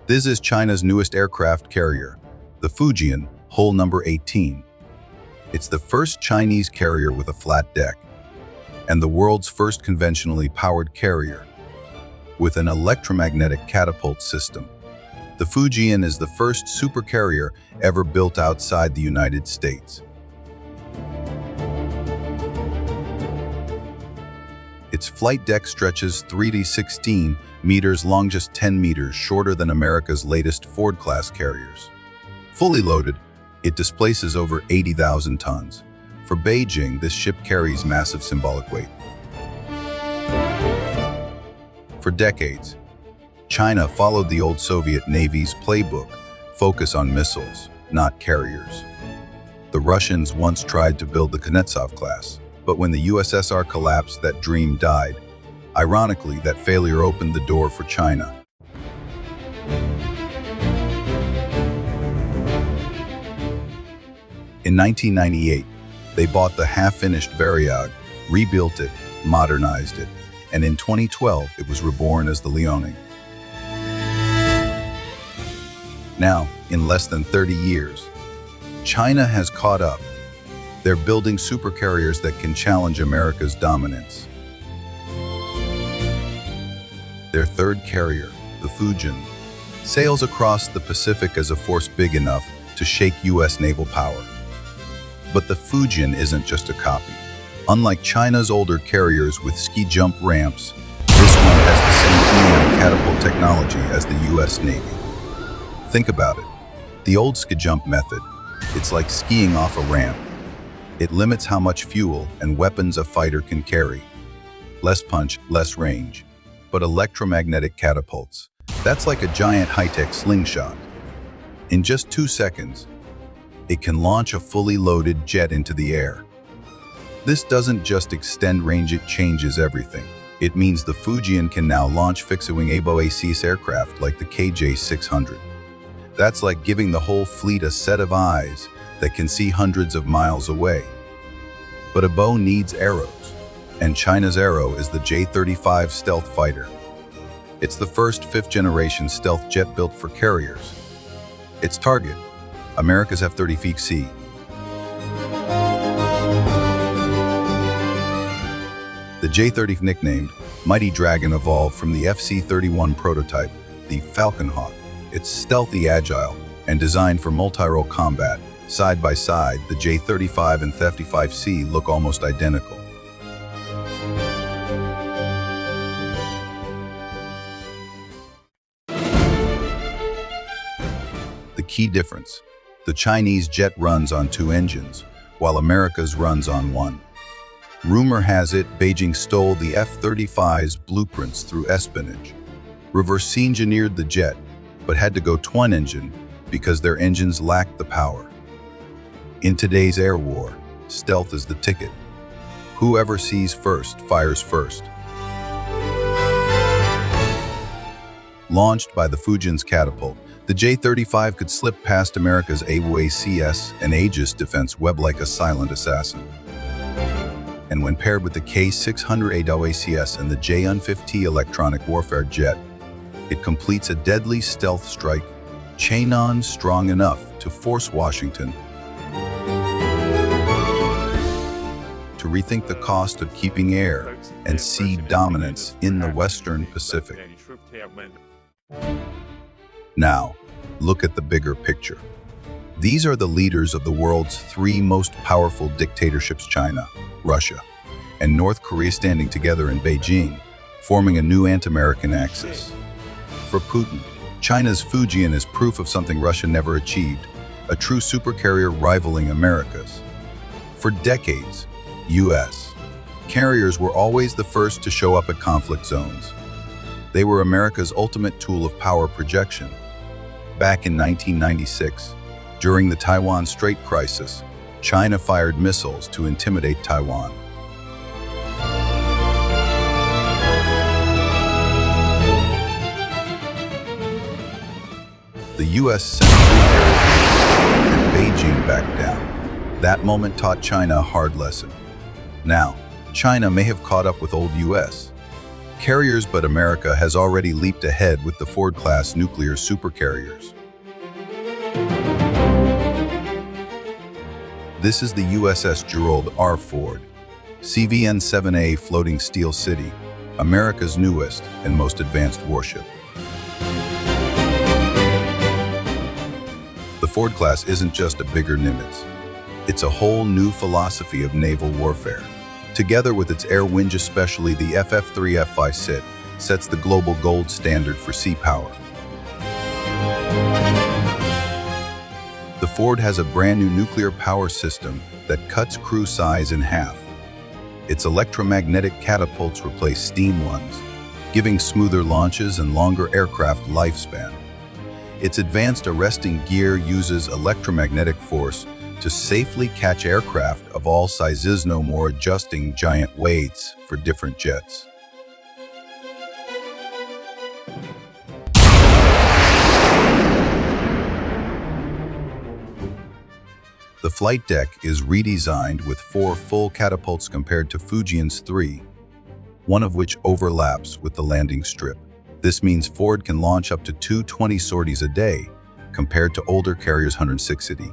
This is China's newest aircraft carrier, the Fujian, hull number 18. It's the first Chinese carrier with a flat deck, and the world's first conventionally powered carrier with an electromagnetic catapult system. The Fujian is the first supercarrier ever built outside the United States. Its flight deck stretches 316 meters long, just 10 meters shorter than America's latest Ford-class carriers. Fully loaded, it displaces over 80,000 tons. For Beijing, this ship carries massive symbolic weight. For decades, China followed the old Soviet Navy's playbook, focus on missiles, not carriers. The Russians once tried to build the Kuznetsov class, but when the USSR collapsed, that dream died. Ironically, that failure opened the door for China. In 1998, they bought the half-finished Varyag, rebuilt it, modernized it, and in 2012, it was reborn as the Liaoning. Now, in less than 30 years, China has caught up. They're building supercarriers that can challenge America's dominance. Their third carrier, the Fujian, sails across the Pacific as a force big enough to shake U.S. naval power. But the Fujian isn't just a copy. Unlike China's older carriers with ski jump ramps, this one has the same EM catapult technology as the U.S. Navy. Think about it. The old ski jump method, it's like skiing off a ramp. It limits how much fuel and weapons a fighter can carry. Less punch, less range. But electromagnetic catapults, that's like a giant high-tech slingshot. In just 2 seconds, it can launch a fully loaded jet into the air. This doesn't just extend range, it changes everything. It means the Fujian can now launch fixed-wing WWIII aircraft like the KJ-600. That's like giving the whole fleet a set of eyes that can see hundreds of miles away. But a bow needs arrows, and China's arrow is the J-35 stealth fighter. It's the first fifth-generation stealth jet built for carriers. Its target, America's F-35C. The J-30, nicknamed Mighty Dragon, evolved from the FC-31 prototype, the Falcon Hawk. It's stealthy, agile, and designed for multi-role combat. Side by side, the J-35 and F-35C look almost identical. The key difference: the Chinese jet runs on 2 engines, while America's runs on 1. Rumor has it Beijing stole the F-35's blueprints through espionage, reverse engineered the jet, but had to go twin engine because their engines lacked the power. In today's air war, stealth is the ticket. Whoever sees first fires first. Launched by the Fujian's catapult, the J-35 could slip past America's AWACS and Aegis defense web like a silent assassin. And when paired with the K-600 AWACS and the J-150 electronic warfare jet, it completes a deadly stealth strike, Chainan strong enough to force Washington to rethink the cost of keeping air and sea dominance in the Western Pacific. Now, look at the bigger picture. These are the leaders of the world's 3 most powerful dictatorships: China, Russia, and North Korea, standing together in Beijing, forming a new anti-American axis. For Putin, China's Fujian is proof of something Russia never achieved, a true supercarrier rivaling America's. For decades, U.S. carriers were always the first to show up at conflict zones. They were America's ultimate tool of power projection. Back in 1996, during the Taiwan Strait crisis, China fired missiles to intimidate Taiwan. The U.S. sent carriers and Beijing backed down. That moment taught China a hard lesson. Now, China may have caught up with old U.S., carriers, but America has already leaped ahead with the Ford-class nuclear supercarriers. This is the USS Gerald R. Ford, CVN-7A Floating Steel City, America's newest and most advanced warship. The Ford class isn't just a bigger Nimitz. It's a whole new philosophy of naval warfare. Together with its air wing, especially the FF-35C, sets the global gold standard for sea power. The Ford has a brand new nuclear power system that cuts crew size in half. Its electromagnetic catapults replace steam ones, giving smoother launches and longer aircraft lifespan. Its advanced arresting gear uses electromagnetic force to safely catch aircraft of all sizes, no more adjusting giant weights for different jets. The flight deck is redesigned with 4 full catapults compared to Fujian's 3, one of which overlaps with the landing strip. This means Ford can launch up to 220 sorties a day, compared to older carriers' 160.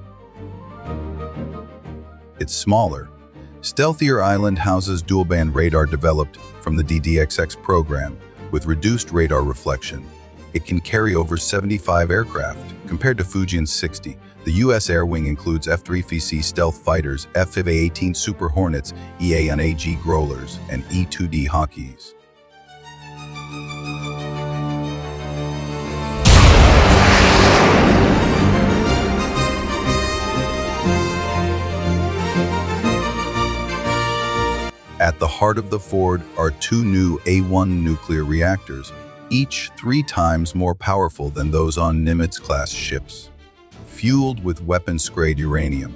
It's smaller. Stealthier island houses dual-band radar developed from the DDXX program with reduced radar reflection. It can carry over 75 aircraft, compared to Fujian's 60. The U.S. Air Wing includes F-35C stealth fighters, F-18 Super Hornets, EA&AG Growlers, and E-2D Hawkeys. At the heart of the Ford are 2 new A-1 nuclear reactors, each 3 times more powerful than those on Nimitz-class ships. Fueled with weapons-grade uranium,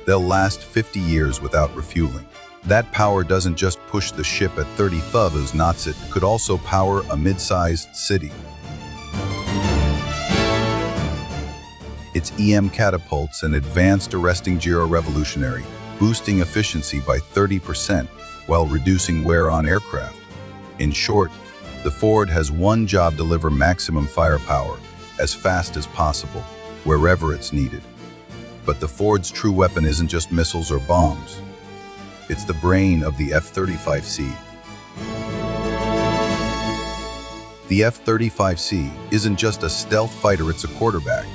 they'll last 50 years without refueling. That power doesn't just push the ship at 30 knots, it could also power a mid-sized city. Its EM catapults and advanced arresting gear are revolutionary, boosting efficiency by 30% while reducing wear on aircraft. In short, the Ford has one job: deliver maximum firepower as fast as possible, wherever it's needed. But the Ford's true weapon isn't just missiles or bombs. It's the brain of the F-35C. The F-35C isn't just a stealth fighter, it's a quarterback,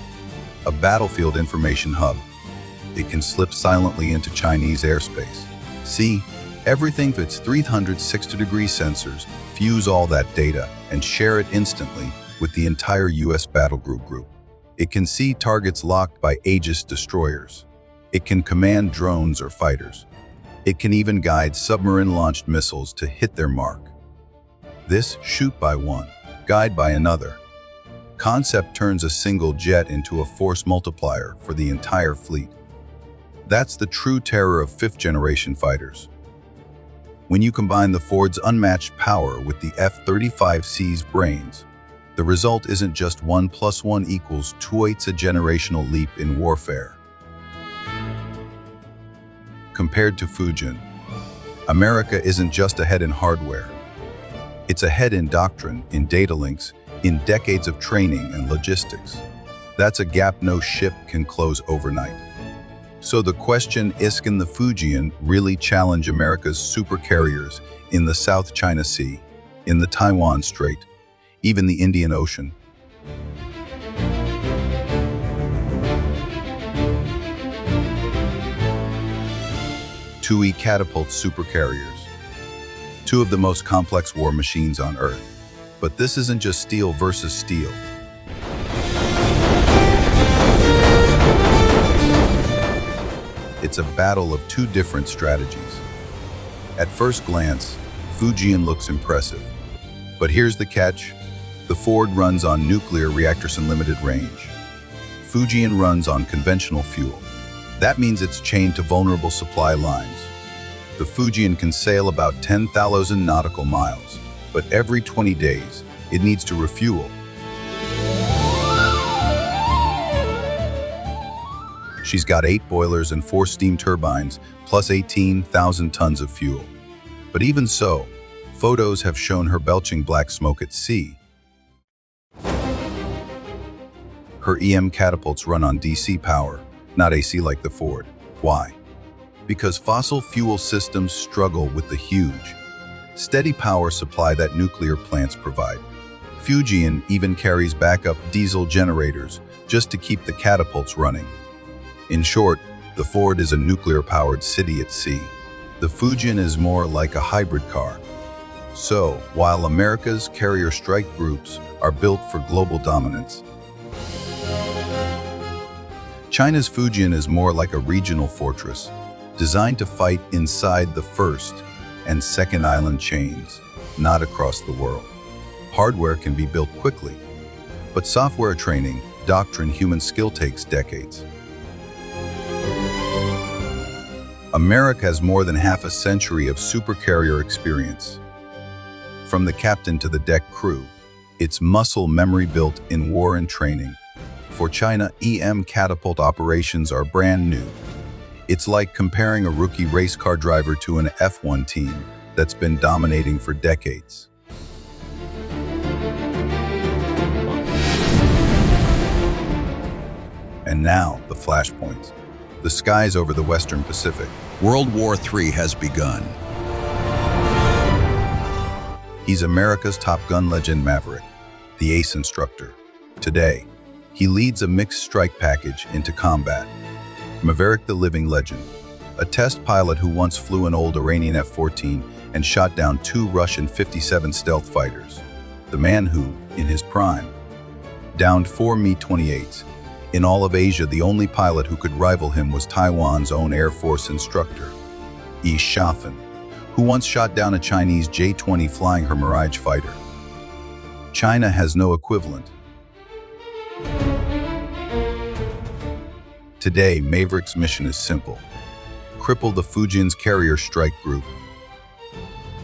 a battlefield information hub. It can slip silently into Chinese airspace. See everything with its 360-degree sensors, fuse all that data, and share it instantly with the entire U.S. battle group. It can see targets locked by Aegis destroyers. It can command drones or fighters. It can even guide submarine-launched missiles to hit their mark. This shoot by one, guide by another concept turns a single jet into a force multiplier for the entire fleet. That's the true terror of 5th-generation fighters. When you combine the Ford's unmatched power with the F-35C's brains, the result isn't just 1 + 1 = 2. It's a generational leap in warfare. Compared to Fujian, America isn't just ahead in hardware. It's ahead in doctrine, in data links, in decades of training and logistics. That's a gap no ship can close overnight. So the question is, can the Fujian really challenge America's supercarriers in the South China Sea, in the Taiwan Strait, even the Indian Ocean? WWIII catapult supercarriers, 2 of the most complex war machines on Earth. But this isn't just steel versus steel. It's a battle of 2 different strategies. At first glance, Fujian looks impressive. But here's the catch. The Ford runs on nuclear reactors in limited range. Fujian runs on conventional fuel. That means it's chained to vulnerable supply lines. The Fujian can sail about 10,000 nautical miles, but every 20 days, it needs to refuel. She's got 8 boilers and 4 steam turbines, plus 18,000 tons of fuel. But even so, Photos have shown her belching black smoke at sea. Her EM catapults run on DC power, not AC like the Ford. Why? Because fossil fuel systems struggle with the huge, steady power supply that nuclear plants provide. Fujian even carries backup diesel generators just to keep the catapults running. In short, the Ford is a nuclear-powered city at sea. The Fujian is more like a hybrid car. So, while America's carrier strike groups are built for global dominance, China's Fujian is more like a regional fortress, designed to fight inside the first and second island chains, not across the world. Hardware can be built quickly, but software training, doctrine, human skill takes decades. America has more than half a century of supercarrier experience. From the captain to the deck crew, it's muscle memory built in war and training. For China, EM catapult operations are brand new. It's like comparing a rookie race car driver to an F1 team that's been dominating for decades. And now, the flashpoints. The skies over the Western Pacific. World War III has begun. He's America's Top Gun legend Maverick, the ace instructor. Today, he leads a mixed strike package into combat. Maverick, the living legend, a test pilot who once flew an old Iranian F-14 and shot down 2 Russian 57 stealth fighters. The man who, in his prime, downed 4 Mi-28s. In all of Asia, the only pilot who could rival him was Taiwan's own Air Force instructor, Yi Shafen, who once shot down a Chinese J-20 flying her Mirage fighter. China has no equivalent. Today, Maverick's mission is simple: cripple the Fujian's carrier strike group.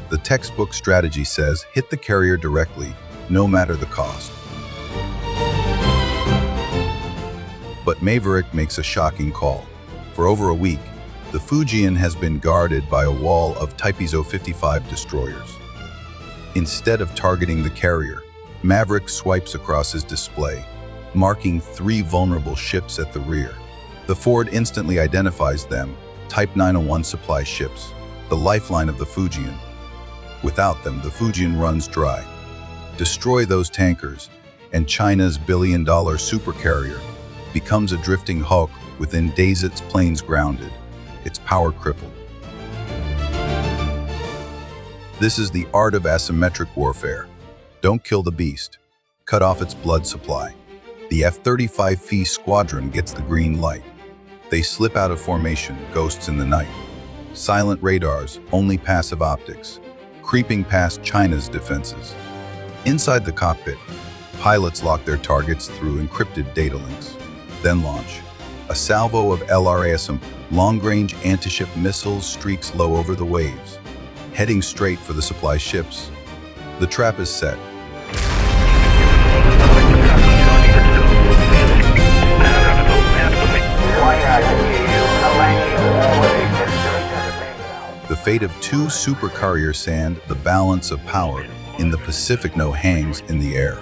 The textbook strategy says hit the carrier directly, no matter the cost. But Maverick makes a shocking call. For over a week, the Fujian has been guarded by a wall of Type 55 destroyers. Instead of targeting the carrier, Maverick swipes across his display, marking 3 vulnerable ships at the rear. The Ford instantly identifies them, Type 901 supply ships, the lifeline of the Fujian. Without them, the Fujian runs dry. Destroy those tankers, and China's billion-dollar supercarrier becomes a drifting hulk within days. Its planes grounded, its power crippled. This is the art of asymmetric warfare. Don't kill the beast. Cut off its blood supply. The F-35C squadron gets the green light. They slip out of formation, ghosts in the night. Silent radars, only passive optics, creeping past China's defenses. Inside the cockpit, pilots lock their targets through encrypted data links. Then launch. A salvo of LRASM, long-range anti-ship missiles, streaks low over the waves, heading straight for the supply ships. The trap is set. The fate of 2 supercarriers stand the balance of power in the Pacific hangs in the air.